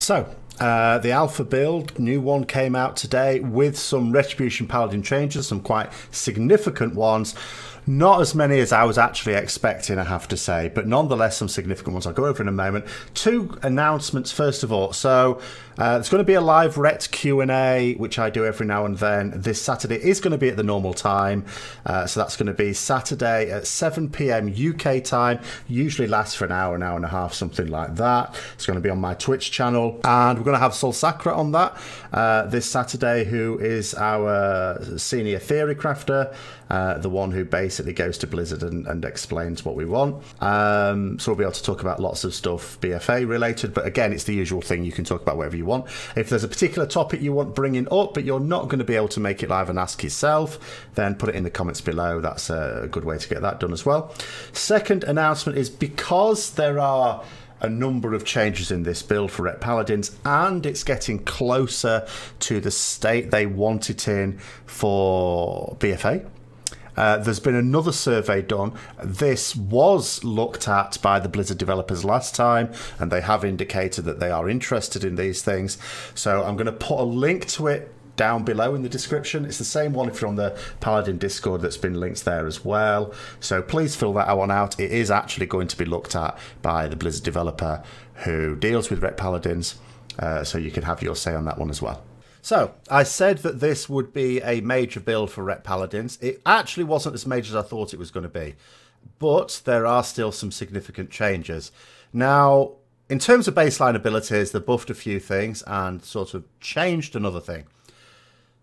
The alpha build, new one came out today with some Retribution Paladin changes, some quite significant ones. Not as many as I was actually expecting, I have to say, but nonetheless some significant ones. I'll go over in a moment. Two announcements, first of all. So there's going to be a live Ret Q&A, which I do every now and then. This Saturday is going to be at the normal time. So that's going to be Saturday at 7 p.m. UK time. Usually lasts for an hour and a half, something like that. It's going to be on my Twitch channel. And we're going to have Sol Sacra on that this Saturday, who is our senior theory crafter. The one who basically goes to Blizzard and explains what we want. So we'll be able to talk about lots of stuff BFA related, but again, it's the usual thing. You can talk about whatever you want. If there's a particular topic you want bringing up, but you're not going to be able to make it live and ask yourself, then put it in the comments below. That's a good way to get that done as well. Second announcement is, because there are a number of changes in this build for Ret Paladins, and it's getting closer to the state they want it in for BFA. There's been another survey done. This was looked at by the Blizzard developers last time, and they have indicated that they are interested in these things. So I'm going to put a link to it down below in the description. It's the same one if you're on the Paladin Discord that's been linked there as well. So please fill that one out. It is actually going to be looked at by the Blizzard developer who deals with Ret Paladins, so you can have your say on that one as well. So, I said that this would be a major build for Ret Paladins. It actually wasn't as major as I thought it was going to be, but there are still some significant changes. Now, in terms of baseline abilities, they buffed a few things and sort of changed another thing.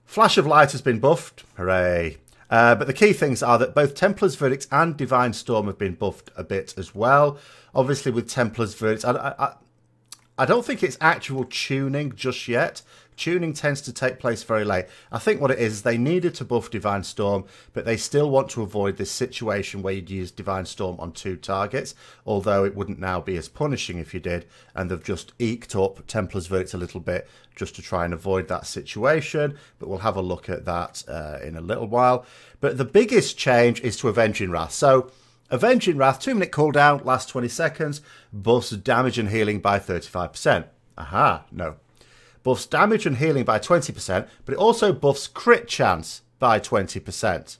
Flash of Light has been buffed, hooray. But the key things are that both Templar's Verdict and Divine Storm have been buffed a bit as well. Obviously with Templar's Verdict, I don't think it's actual tuning just yet. Tuning tends to take place very late. I think what it is they needed to buff Divine Storm, but they still want to avoid this situation where you'd use Divine Storm on 2 targets, although it wouldn't now be as punishing if you did, and they've just eked up Templar's Verdict a little bit just to try and avoid that situation, but we'll have a look at that in a little while. But the biggest change is to Avenging Wrath. So, Avenging Wrath, 2-minute cooldown, lasts 20 seconds, buffs damage and healing by 35%. Aha, no. Buffs damage and healing by 20%, but it also buffs crit chance by 20%.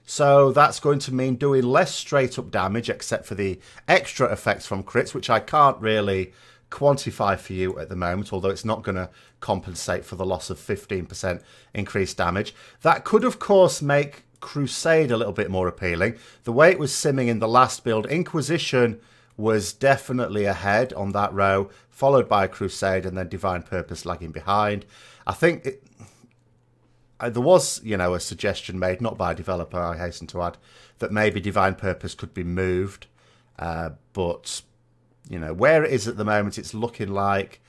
So that's going to mean doing less straight up damage, except for the extra effects from crits, which I can't really quantify for you at the moment, although it's not going to compensate for the loss of 15% increased damage. That could, of course, make Crusade a little bit more appealing. The way it was simming in the last build, Inquisition was definitely ahead on that row, followed by Crusade, and then Divine Purpose lagging behind. I think there was, a suggestion made, not by a developer, I hasten to add, that maybe Divine Purpose could be moved. But, where it is at the moment, it's looking like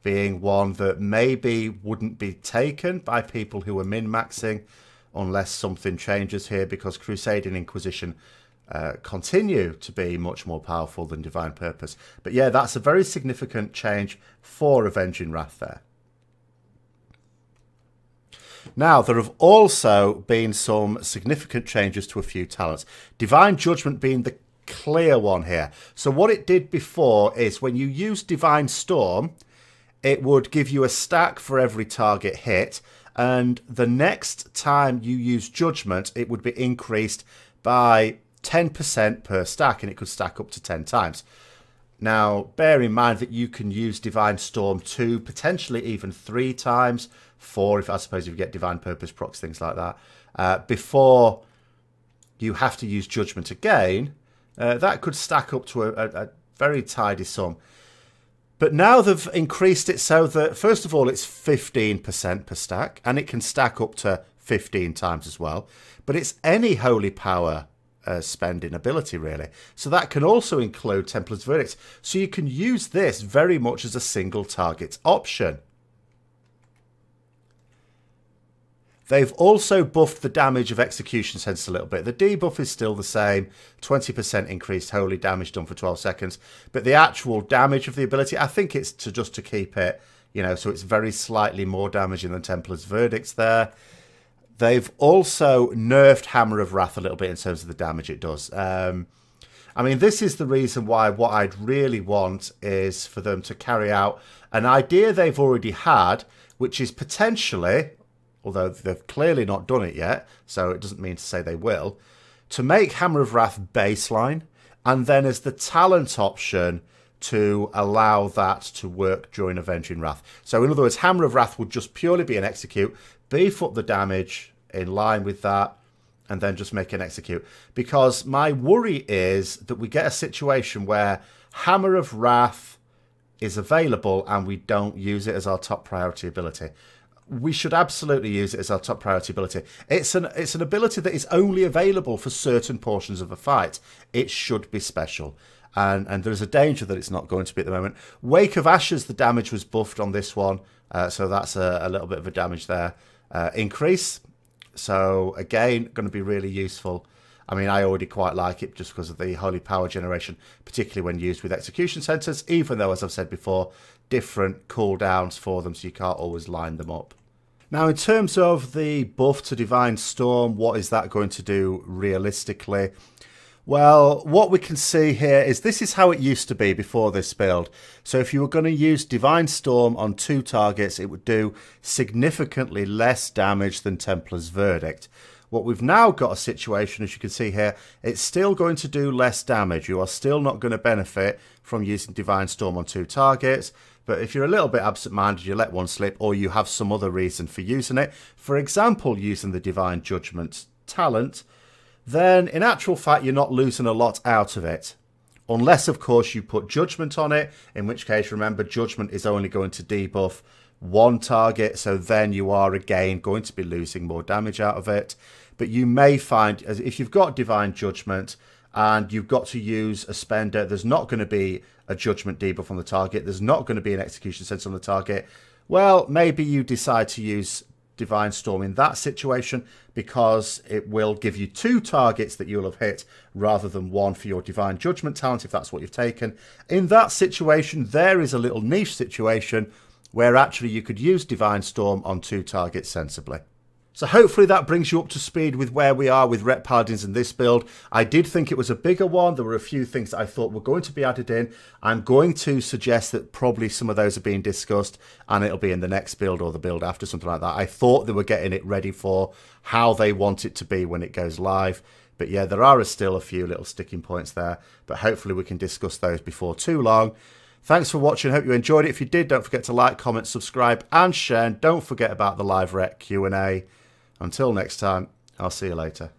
being one that maybe wouldn't be taken by people who are min-maxing, unless something changes here, because Crusade and Inquisition continue to be much more powerful than Divine Purpose. But yeah, that's a very significant change for Avenging Wrath there. Now, there have also been some significant changes to a few talents. Divine Judgment being the clear one here. So what it did before is when you use Divine Storm, it would give you a stack for every target hit, and the next time you use Judgment, it would be increased by 10% per stack, and it could stack up to 10 times. Now, bear in mind that you can use Divine Storm 2, potentially even 3 times, 4 I suppose if you get Divine Purpose procs, things like that, before you have to use Judgment again. That could stack up to a very tidy sum. But now they've increased it so that, first of all, it's 15% per stack, and it can stack up to 15 times as well. But it's any Holy Power spending ability, really. So that can also include Templar's Verdict. So you can use this very much as a single target option. They've also buffed the damage of Execution Sense a little bit. The debuff is still the same, 20% increased holy damage done for 12 seconds. But the actual damage of the ability, I think it's just to keep it, so it's very slightly more damaging than Templar's Verdicts there. They've also nerfed Hammer of Wrath a little bit in terms of the damage it does. I mean, this is the reason why what I'd really want is for them to carry out an idea they've already had, which is potentially, although they've clearly not done it yet, so it doesn't mean to say they will, to make Hammer of Wrath baseline, and then as the talent option to allow that to work during Avenging Wrath. So in other words, Hammer of Wrath would just purely be an execute, beef up the damage in line with that, and then just make an execute. Because my worry is that we get a situation where Hammer of Wrath is available and we don't use it as our top priority ability. We should absolutely use it as our top priority ability. It's an ability that is only available for certain portions of a fight. It should be special. And there's a danger that it's not going to be at the moment. Wake of Ashes, the damage was buffed on this one. So that's a little bit of a damage there. Increase. So again, going to be really useful. I mean, I already quite like it just because of the holy power generation, particularly when used with execution centers, even though, as I've said before, different cooldowns for them, so you can't always line them up. Now, in terms of the buff to Divine Storm, what is that going to do realistically? Well, what we can see here is this is how it used to be before this build. So if you were going to use Divine Storm on 2 targets, it would do significantly less damage than Templar's Verdict. What we've now got a situation, as you can see here, it's still going to do less damage. You are still not going to benefit from using Divine Storm on 2 targets. But if you're a little bit absent-minded, you let one slip, or you have some other reason for using it, for example, using the Divine Judgment talent, then in actual fact, you're not losing a lot out of it. Unless, of course, you put Judgment on it, in which case, remember, Judgment is only going to debuff 1 target, so then you are, again, going to be losing more damage out of it. But you may find, as if you've got Divine Judgment and you've got to use a spender, there's not going to be a Judgment debuff on the target, there's not going to be an Execution Sense on the target, well, maybe you decide to use Divine Storm in that situation because it will give you 2 targets that you'll have hit rather than 1 for your Divine Judgment talent if that's what you've taken. In that situation, there is a little niche situation where actually you could use Divine Storm on 2 targets sensibly. So hopefully that brings you up to speed with where we are with Ret Paladins in this build. I did think it was a bigger one. There were a few things that I thought were going to be added in. I'm going to suggest that probably some of those are being discussed and it'll be in the next build or the build after, something like that. I thought they were getting it ready for how they want it to be when it goes live. But yeah, there are still a few little sticking points there. But hopefully we can discuss those before too long. Thanks for watching. Hope you enjoyed it. If you did, don't forget to like, comment, subscribe and share. And don't forget about the live Ret Q&A. Until next time, I'll see you later.